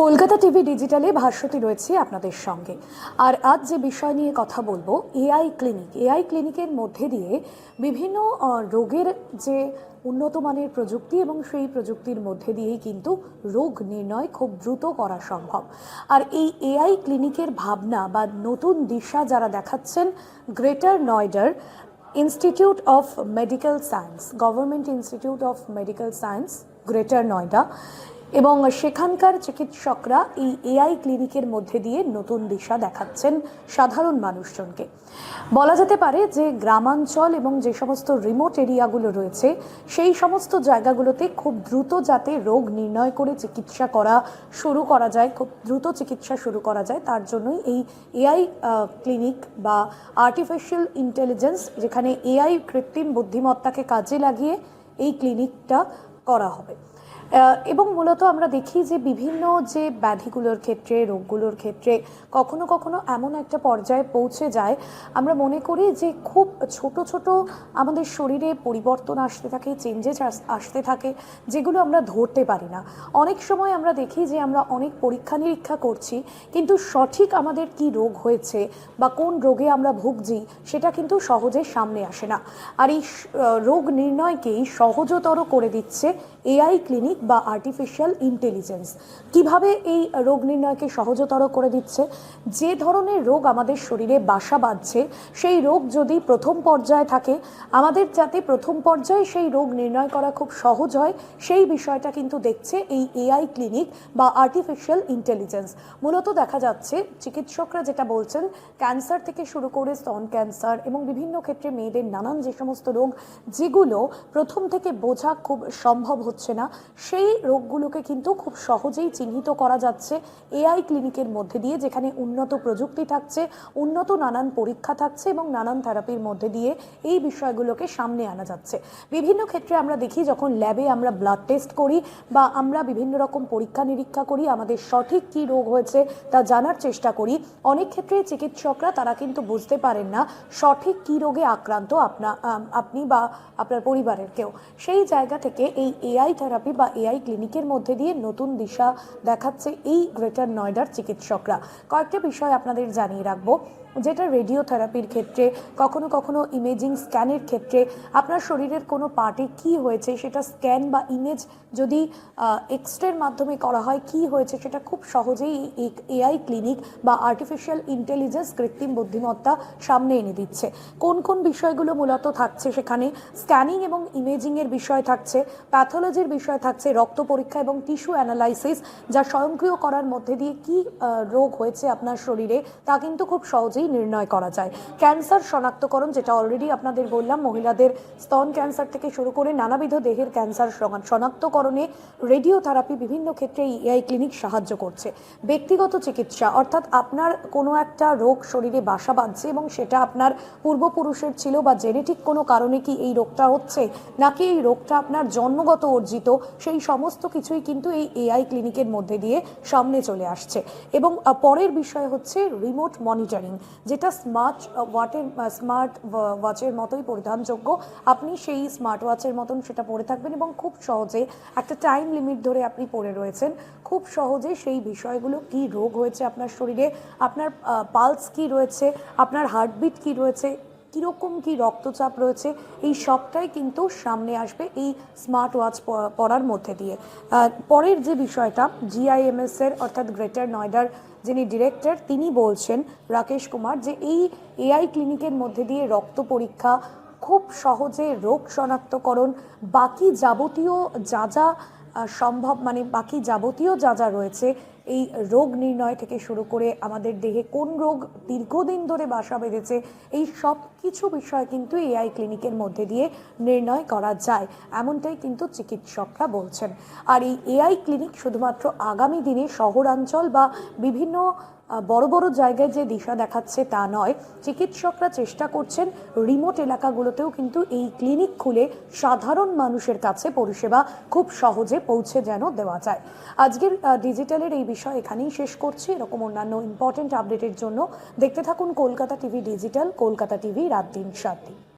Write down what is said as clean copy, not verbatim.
Kolkata TV ডিজিটালে Bhaswati রয়েছে আপনাদের সঙ্গে। আর আজ যে বিষয় নিয়ে কথা বলবো, এআই ক্লিনিক। এআই ক্লিনিকের মধ্যে দিয়ে বিভিন্ন রোগের যে উন্নত মানের প্রযুক্তি এবং সেই প্রযুক্তির মধ্যে দিয়েই কিন্তু রোগ নির্ণয় খুব দ্রুত করা সম্ভব। আর এই এআই ক্লিনিকের ভাবনা বা নতুন দিশা যারা দেখাচ্ছেন গ্রেটার নয়ডার institute of medical science, government institute of medical science, greater Noida, এবং সেখানকার চিকিৎসকরা এই এআই ক্লিনিকের মধ্যে দিয়ে নতুন দিশা দেখাচ্ছেন সাধারণ মানুষজনকে। বলা যেতে পারে যে গ্রামাঞ্চল এবং যে সমস্ত রিমোট এরিয়াগুলো রয়েছে সেই সমস্ত জায়গাগুলোতে খুব দ্রুত যাতে রোগ নির্ণয় করে চিকিৎসা করা শুরু করা যায়, খুব দ্রুত চিকিৎসা শুরু করা যায়, তার জন্যই এই এআই ক্লিনিক বা আর্টিফিশিয়াল ইন্টেলিজেন্স, যেখানে এআই কৃত্রিম বুদ্ধিমত্তাকে কাজে লাগিয়ে এই ক্লিনিকটা করা হবে। এবং মূলত আমরা দেখি যে বিভিন্ন যে ব্যাধিগুলোর ক্ষেত্রে, রোগগুলোর ক্ষেত্রে কখনো কখনো এমন একটা পর্যায়ে পৌঁছে যায়, আমরা মনে করি যে খুব ছোট ছোট আমাদের শরীরে পরিবর্তন আসতে থাকে, চেঞ্জেস আসতে থাকে, যেগুলো আমরা ধরতে পারি না। অনেক সময় আমরা দেখি যে আমরা অনেক পরীক্ষা নিরীক্ষা করছি, কিন্তু সঠিক আমাদের কি রোগ হয়েছে বা কোন রোগে আমরা ভুগছি সেটা কিন্তু সহজে সামনে আসে না। আর এই রোগ নির্ণয়কেই সহজতর করে দিচ্ছে এআই ক্লিনিক বা আর্টিফিশিয়াল ইন্টেলিজেন্স। কিভাবে এই রোগ নির্ণয়কে সহজতর করে দিচ্ছে? যে ধরনের রোগ আমাদের শরীরে বাসা বাঁধছে, সেই রোগ যদি প্রথম পর্যায়ে থাকে, আমাদের যাতে প্রথম পর্যায়ে সেই রোগ নির্ণয় করা খুব সহজ হয়, সেই বিষয়টা কিন্তু দেখছে এই এআই ক্লিনিক বা আর্টিফিশিয়াল ইন্টেলিজেন্স। মূলত দেখা যাচ্ছে চিকিৎসকরা যেটা বলছেন, ক্যান্সার থেকে শুরু করে স্তন ক্যান্সার এবং বিভিন্ন ক্ষেত্রে মেয়েদের নানান যে সমস্ত রোগ যেগুলো প্রথম থেকে বোঝা খুব সম্ভব হচ্ছে না, সেই রোগগুলোকে কিন্তু খুব সহজেই চিহ্নিত করা যাচ্ছে এআই ক্লিনিকের মধ্যে দিয়ে, যেখানে উন্নত প্রযুক্তি থাকছে, উন্নত নানান পরীক্ষা থাকছে এবং নানান থেরাপির মধ্যে দিয়ে এই বিষয়গুলোকে সামনে আনা যাচ্ছে। বিভিন্ন ক্ষেত্রে আমরা দেখি যখন ল্যাবে আমরা ব্লাড টেস্ট করি বা আমরা বিভিন্ন রকম পরীক্ষা নিরীক্ষা করি, আমাদের সঠিক কী রোগ হয়েছে তা জানার চেষ্টা করি, অনেক ক্ষেত্রে চিকিৎসকরা তারা কিন্তু বুঝতে পারেন না সঠিক কী রোগে আক্রান্ত আপনি বা আপনার পরিবারের কেউ। সেই জায়গা থেকে এই এআই থেরাপি বা এআই ক্লিনিকের মধ্যে দিয়ে নতুন দিশা দেখাচ্ছে এই গ্রেটার নয়ডার চিকিৎসকরা। কয়েকটা বিষয় আপনাদের জানিয়ে রাখবো, যেটা রেডিওথেরাপির ক্ষেত্রে, কখনো কখনো ইমেজিং স্ক্যানের ক্ষেত্রে আপনার শরীরের কোনো পার্টে কী হয়েছে সেটা স্ক্যান বা ইমেজ যদি এক্সরের মাধ্যমে করা হয়, কী হয়েছে সেটা খুব সহজেই এআই ক্লিনিক বা আর্টিফিশিয়াল ইন্টেলিজেন্স, কৃত্রিম বুদ্ধিমত্তা সামনে এনে দিচ্ছে। কোন কোন বিষয়গুলো মূলত থাকছে সেখানে? স্ক্যানিং এবং ইমেজিংয়ের বিষয় থাকছে, প্যাথোলজির বিষয় থাকছে, রক্ত পরীক্ষা এবং টিস্যু অ্যানালাইসিস, যা স্বয়ংক্রিয় করার মধ্যে দিয়ে কী রোগ হয়েছে আপনার শরীরে তা কিন্তু খুব সহজেই নির্ণয় করা যায়। ক্যান্সার শনাক্তকরণ, যেটা অলরেডি আপনাদের বললাম, মহিলাদের স্তন ক্যান্সার থেকে শুরু করে নানাবিধ দেহের ক্যান্সার শনাক্তকরণে রেডিওথেরাপি বিভিন্ন ক্ষেত্রে এআই ক্লিনিক সাহায্য করছে। ব্যক্তিগত চিকিৎসা, অর্থাৎ আপনার কোনো একটা রোগ শরীরে বাসা বাঁধছে এবং সেটা আপনার পূর্বপুরুষের ছিল বা জেনেটিক কোনো কারণে কি এই রোগটা হচ্ছে, নাকি এই রোগটা আপনার জন্মগত অর্জিত, সেই সমস্ত কিছুই কিন্তু এই এআই ক্লিনিকের মধ্যে দিয়ে সামনে চলে আসছে। এবং পরের বিষয় হচ্ছে রিমোট মনিটরিং, যেটা স্মার্ট ওয়াচের মতোই পরিধানযোগ্য। আপনি সেই স্মার্ট ওয়াচের মতন সেটা পরে থাকবেন এবং খুব সহজে একটা টাইম লিমিট ধরে আপনি পরে রয়েছেন, খুব সহজে সেই বিষয়গুলো, কি রোগ হয়েছে আপনার শরীরে, আপনার পালস কি রয়েছে, আপনার হার্টবিট কি রয়েছে, কীরকম কী রক্তচাপ রয়েছে, এই সবটাই কিন্তু সামনে আসবে এই স্মার্ট ওয়াচ পরার মধ্যে দিয়ে। পরের যে বিষয়টা, জিআইএমএসের অর্থাৎ গ্রেটার নয়ডার যিনি ডিরেক্টর, তিনি বলছেন, রাকেশ কুমার, যে এই এআই ক্লিনিকের মধ্যে দিয়ে রক্ত পরীক্ষা, খুব সহজে রোগ শনাক্তকরণ, বাকি যাবতীয় যা যা সম্ভব, মানে বাকি যাবতীয় যা যা রয়েছে এই রোগ নির্ণয় থেকে শুরু করে আমাদের দেহে কোন রোগ দীর্ঘদিন ধরে বাসা বেঁধেছে, এই সব কিছু বিষয় কিন্তু এআই ক্লিনিকের মধ্যে দিয়ে নির্ণয় করা যায়, এমনটাই কিন্তু চিকিৎসকরা বলছেন। আর এই এআই ক্লিনিক শুধুমাত্র আগামী দিনে শহরাঞ্চল বা বিভিন্ন বড় বড় জায়গায় যে দিশা দেখাচ্ছে তা নয়, চিকিৎসকরা চেষ্টা করছেন রিমোট এলাকাগুলোতেও কিন্তু এই ক্লিনিক খুলে সাধারণ মানুষের কাছে পরিষেবা খুব সহজে পৌঁছে যেন দেওয়া যায়। আজকের ডিজিটালের এই বিষয় এখানেই শেষ করছি। এরকম অন্যান্য ইম্পর্টেন্ট আপডেটের জন্য দেখতে থাকুন Kolkata TV digital, Kolkata TV, রাত দিন 7 দিন।